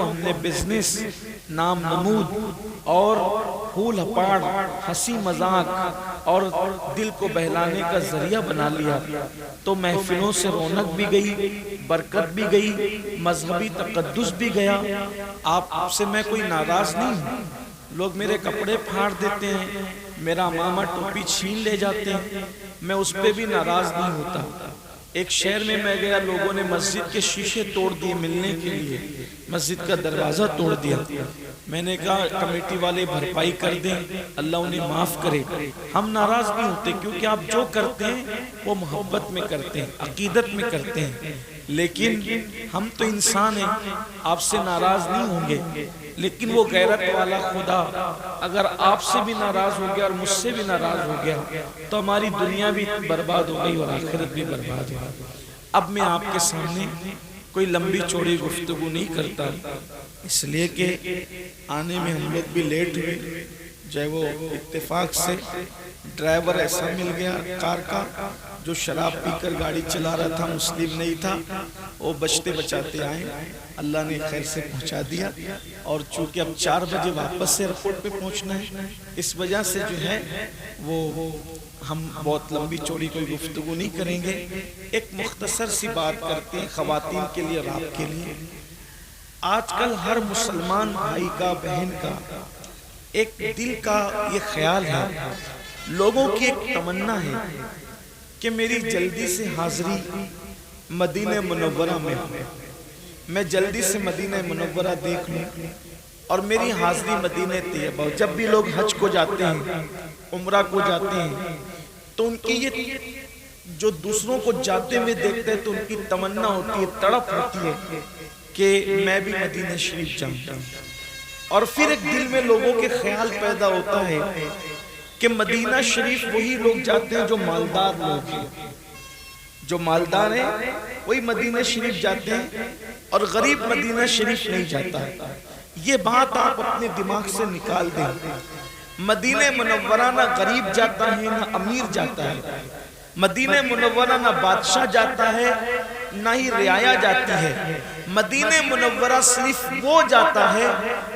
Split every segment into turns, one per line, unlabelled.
ہم نے بزنس، نام نمود اور پھول ہپاڑ، ہنسی مذاق اور دل کو بہلانے کا ذریعہ بنا لیا تو محفلوں سے رونق بھی گئی، برکت بھی گئی، مذہبی تقدس بھی گیا۔ آپ سے میں کوئی ناراض نہیں ہوں، لوگ میرے کپڑے پھاڑ دیتے ہیں، میرا امامہ ٹوپی چھین لے جاتے ہیں، میں اس پہ بھی ناراض نہیں ہوتا۔ ایک شہر میں گیا، لوگوں نے مسجد کے شیشے توڑ دیے ملنے کے لیے، مسجد کا دروازہ توڑ دیا۔ میں نے کہا کمیٹی والے بھرپائی کر دیں، اللہ انہیں معاف کرے۔ ہم ناراض نہیں ہوتے کیونکہ آپ جو کرتے ہیں وہ محبت میں کرتے ہیں، عقیدت میں کرتے ہیں، لیکن ہم تو انسان ہیں، آپ سے ناراض نہیں ہوں گے، لیکن وہ غیرت والا خدا اگر آپ سے بھی ناراض ہو گیا اور مجھ سے بھی ناراض ہو گیا تو ہماری دنیا بھی برباد ہو گئی اور آخرت بھی برباد ہو گئی۔ اب میں آپ کے سامنے کوئی لمبی چوڑی گفتگو نہیں کرتا، اس لیے کہ آنے میں ہم لوگ بھی لیٹ ہوئے، جو وہ اتفاق سے ڈرائیور ایسا مل گیا کار کا جو شراب پی کر گاڑی چلا رہا تھا، مسلم نہیں تھا، وہ بچتے بچاتے آئے، اللہ نے خیر سے پہنچا دیا۔ اور چونکہ اب 4 بجے واپس سے ایئرپورٹ پہ پہنچنا ہے، اس وجہ سے جو ہے وہ ہم بہت لمبی چوڑی کوئی گفتگو نہیں کریں گے، ایک مختصر سی بات کرتے ہیں خواتین کے لیے اور آپ کے لیے۔ آج کل ہر مسلمان بھائی کا، بہن کا ایک دل کا یہ خیال ہے، لوگوں کی ایک تمنا ہے کہ میری جلدی سے حاضری مدینہ منورہ میں ہو، میں جلدی سے مدینہ منورہ دیکھ لوں اور میری حاضری مدینہ طیبہ۔ جب بھی لوگ حج کو جاتے ہیں، عمرہ کو جاتے ہیں، تو ان کی یہ جو دوسروں کو جاتے ہوئے دیکھتے ہیں تو ان کی تمنا ہوتی ہے، تڑپ ہوتی ہے کہ میں بھی مدینہ شریف جاؤں۔ اور پھر ایک دل میں لوگوں کے خیال پیدا ہوتا ہے کہ مدینہ شریف وہی لوگ جاتے ہیں جو مالدار لوگ ہیں، جو مالدار ہیں وہی مدینہ شریف جاتے ہیں اور غریب مدینہ شریف نہیں جاتا۔ یہ بات آپ اپنے دماغ سے نکال دیں، مدینہ منورہ نہ غریب جاتا ہے نہ امیر جاتا ہے، مدینہ منورہ نہ بادشاہ جاتا ہے نہ ہی رعایا جاتی ہے، مدینہ منورہ صرف وہ جاتا ہے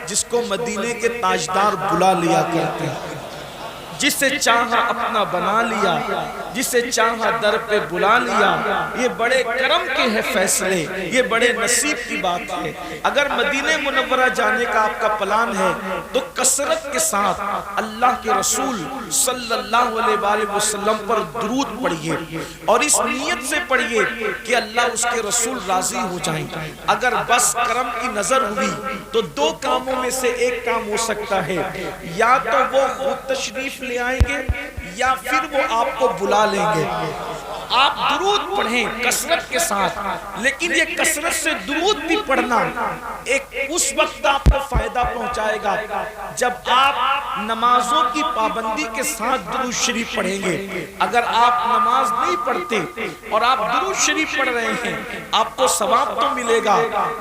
جس کو مدینے کے تاجدار بلا لیا کرتے ہیں، جسے چاہا اپنا بنا لیا، جسے چاہا در پہ بلا لیا۔ یہ بڑے کرم کے ہیں فیصلے، یہ بڑے نصیب کی بات ہے۔ اگر مدینہ منورہ جانے کا آپ کا پلان ہے تو کثرت کے ساتھ اللہ کے رسول صلی اللہ علیہ وآلہ وسلم پر درود پڑھیے اور اس نیت سے پڑھیے کہ اللہ اس کے رسول راضی ہو جائیں۔ اگر بس کرم کی نظر ہوئی تو 2 کاموں میں سے ایک کام ہو سکتا ہے، یا تو وہ خود تشریف لے آئیں گے یا پھر وہ آپ کو بلا لیں گے۔ آپ درود پڑھیں کثرت کے ساتھ، لیکن یہ کثرت سے درود بھی پڑھنا ایک اس وقت آپ کو فائدہ پہنچائے گا جب آپ نمازوں کی پابندی کے ساتھ درود شریف پڑھیں گے۔ اگر آپ نماز نہیں پڑھتے اور آپ درود شریف پڑھ رہے ہیں، آپ کو ثواب تو ملے گا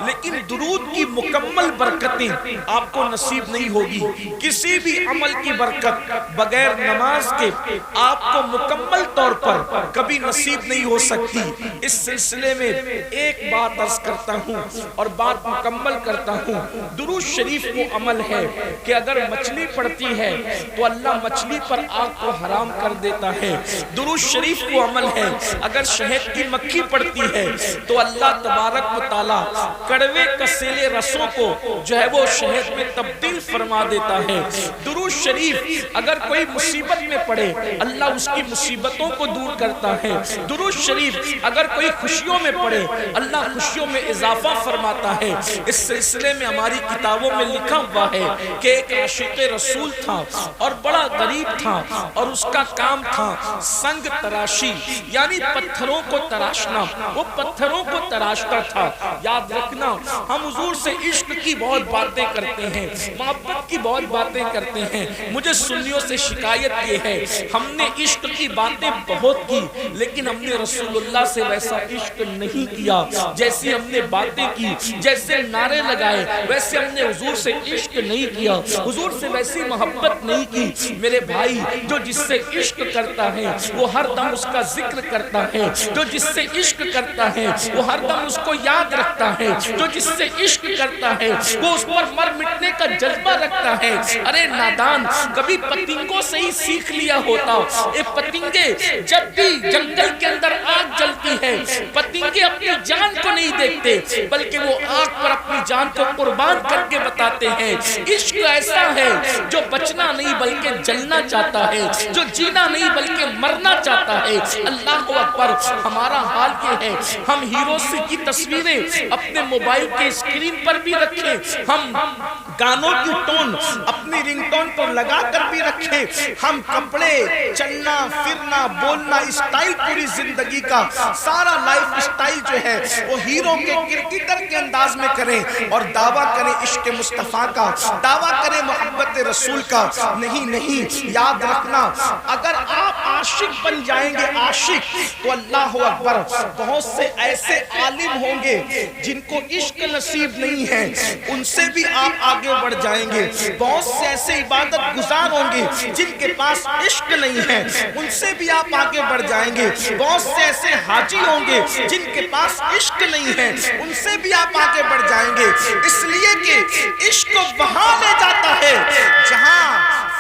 لیکن درود کی مکمل برکتیں آپ کو نصیب نہیں ہوگی۔ کسی بھی عمل کی برکت بغیر نماز کے آپ کو مکمل طور پر کبھی نصیب نہیں ہو سکتی۔ اس سلسلے میں ایک بات عرض کرتا ہوں اور بات مکمل کرتا ہوں، درود شریف وہ عمل ہے کہ اگر مچھلی پڑتی ہے تو اللہ مچھلی پر آگ کو حرام کر دیتا ہے۔ درود شریف وہ عمل ہے اگر شہد کی مکھی پڑتی ہے تو اللہ تبارک و تعالی کڑوے کسیلے رسوں کو جو ہے وہ شہد میں تبدیل فرما دیتا ہے۔ درود شریف اگر کوئی مصیبت میں پڑے اللہ اس کی مصیبتوں کو دور کرتا ہے۔ درود شریف اگر کوئی خوشیوں میں پڑے اللہ خوشیوں میں اضافہ فرماتا ہے۔ اس سلسلے میں ہماری کتابوں میں لکھا ہوا ہے کہ ایک عاشق رسول تھا اور بڑا غریب تھا اور اس کا کام تھا سنگ تراشی، یعنی پتھروں کو تراشنا۔ وہ پتھروں کو تراشتا تھا۔ یاد رکھنا ہم حضور سے عشق کی بہت باتیں کرتے ہیں، محبت کی بہت باتیں کرتے ہیں، مجھے سنیوں سے شکایت یہ ہے ہم نے عشق کی باتیں بہت کی لیکن ہم نے رسول اللہ سے ویسا عشق نہیں کیا جیسی ہم نے باتیں کی، جیسے نعرے نعرے لگائے، ویسے ہم نے حضور سے عشق نہیں کیا، حضور سے ویسی محبت نہیں کی۔ میرے بھائی، جو جس سے عشق کرتا ہے وہ ہر دم اس کا ذکر کرتا ہے، جو جس سے عشق کرتا ہے وہ ہر دم اس کو یاد رکھتا ہے، جو جس سے عشق کرتا ہے وہ اس پر مر مٹنے کا جذبہ رکھتا ہے۔ ارے نادان، کبھی پتنگوں سے ہی سیکھ لیا ہوتا۔ اے پتنگے، جب بھی جنگل کے اندر آگ جلتی ہے، پتنگے اپنی جان کو نہیں دیکھتے بلکہ وہ آگ پر اپنی جان کو قربان کر کے بتاتے ہیں۔ عشق ایسا ہے جو بچنا نہیں بلکہ جلنا چاہتا ہے، جو جینا نہیں بلکہ مرنا چاہتا ہے۔ اللہ اکبر! ہمارا حال یہ ہے، ہم ہیروز کی تصویریں اپنے موبائل کے اسکرین پر بھی رکھیں، ہم گانوں کی ٹون اپنی رنگ ٹون پر لگا کر بھی رکھیں، ہم کپڑے، چلنا پھرنا، بولنا، اسٹائل، پوری زندگی کا سارا لائف اسٹائل جو ہے وہ ہیرو کے کرکٹر کے انداز میں کریں اور دعویٰ کریں عشق مصطفیٰ کا، دعویٰ کریں محبت رسول کا۔ نہیں نہیں، یاد رکھنا، اگر آپ عاشق بن جائیں گے، عاشق، تو اللہ اکبر، بہت سے ایسے عالم ہوں گے جن کو عشق نصیب نہیں ہے، ان سے بھی آپ آگے بڑھ جائیں گے۔ بہت سے ایسے عبادت گزار ہوں گے جن کے پاس عشق نہیں ہے، ان سے بھی آپ آگے بڑھ جائیں گے۔ بہت سے ایسے حاجی ہوں گے جن کے پاس عشق نہیں ہے، ان سے بھی آپ آگے بڑھ جائیں گے، اس لیے کہ عشق وہاں لے جاتا ہے جہاں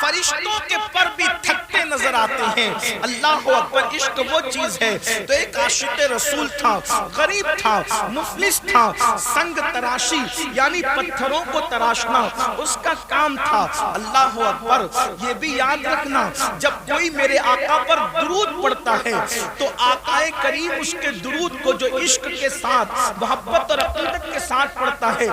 فرشتوں کے پر بھی تھکتے نظر آتے ہیں۔ اللہ اکبر! عشق وہ چیز ہے۔ تو ایک عاشق رسول تھا، غریب تھا، مفلس تھا، سنگ تراشی یعنی پتھروں کو تراشنا اس کا کام تھا۔ اللہ اکبر! یہ بھی یاد رکھنا، جب کوئی میرے آقا پر درود پڑھتا ہے تو آقا کریم اس کے درود کو جو عشق کے ساتھ، محبت اور عقیدت کے ساتھ پڑھتا ہے،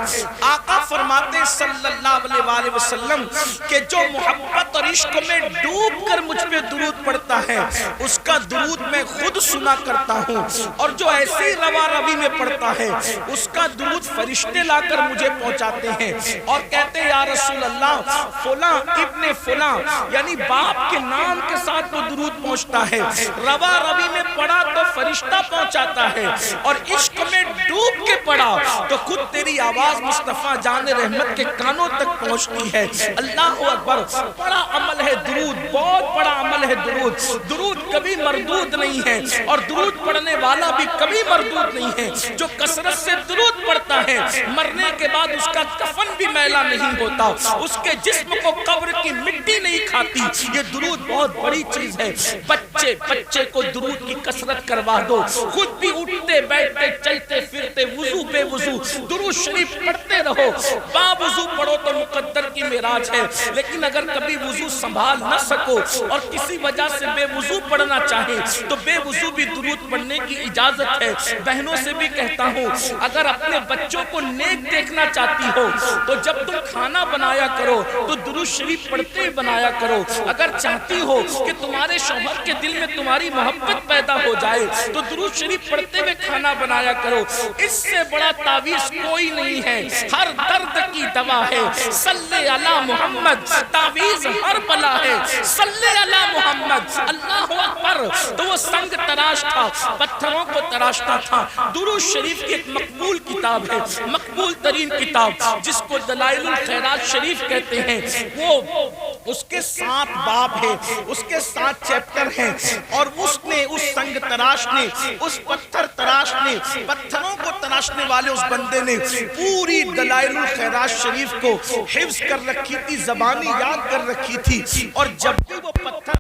آقا فرماتے صلی اللہ علیہ وآلہ وسلم کہ جو محبت اور عشق میں ڈوب کر مجھ پہ درود پڑھتا ہے اس کا درود میں خود سنا کرتا ہوں، اور جو ایسی روا روی میں پڑھتا ہے اس کا درود فرشتے لا کر مجھے پہنچاتے ہیں اور کہتے ہیں یا رسول اللہ، فلاں ابن فلاں یعنی باپ کے نام کے ساتھ وہ درود پہنچتا ہے، روا روی میں پڑھا تو فرشتہ پہنچاتا ہے، اور عشق میں ڈوب کے پڑھا تو خود تیری آواز مصطفیٰ جان رحمت کے کانوں تک پہنچتی ہے۔ اللہ اکبر! بڑا عمل ہے درود، بہت بڑا عمل ہے درود۔ درود کبھی مردود نہیں ہے، اور درود پڑھنے والا بھی کبھی مردود نہیں ہے۔ جو کثرت سے درود پڑھتا ہے مرنے کے بعد اس کا کفن بھی میلا نہیں ہوتا، اس کے جسم کو قبر کی مٹی نہیں کھاتی۔ یہ درود بہت بڑی چیز ہے۔ بچے کو درود کی کثرت کروا دو، خود بھی اٹھتے بیٹھتے چلتے پھرتے وضو بے وضو درود شریف پڑھتے رہو۔ با وضو پڑھو تو مقدر کی معراج ہے، لیکن اگر کبھی وضو سنبھال نہ سکو اور کسی وجہ سے بے وضو پڑھنا چاہے تو بے وضو بھی درود پڑھنے کی اجازت ہے۔ بہنوں سے بھی کہتا ہوں، اگر اپنے بچوں کو نیک دیکھنا چاہتی ہو تو جب تم کھانا بنایا کرو تو درود شریف پڑھتے بنایا کرو۔ اگر چاہتی ہو کہ تمہارے شوہر کے دل میں تمہاری محبت پیدا ہو جائے تو درود شریف پڑھتے ہوئے کھانا بنایا کرو۔ اس سے بڑا تعویذ کوئی نہیں ہے، ہر درد کی دوا ہے۔ صلی علی محمد، تعویذ ہر بلا ہے۔ صلی علی محمد، اللہ اکبر! تو وہ سنگ تراش تھا، پتھروں کو تراشتا تھا۔ درود شریف کی ایک مقبول کتاب ہے، مقبول ترین کتاب جس کو دلائل الخیرات شریف کہتے ہیں، وہ اس کے 7 باب ہے، اس کے 7 چیپٹر ہیں، اور اس نے، اس سنگ تراش نے، اس پتھر تراش نے، پتھروں کو تراشنے والے اس بندے نے پوری دلائل الخیرات شریف کو حفظ کر رکھی تھی، زبانی یاد کر رکھی تھی، اور جب بھی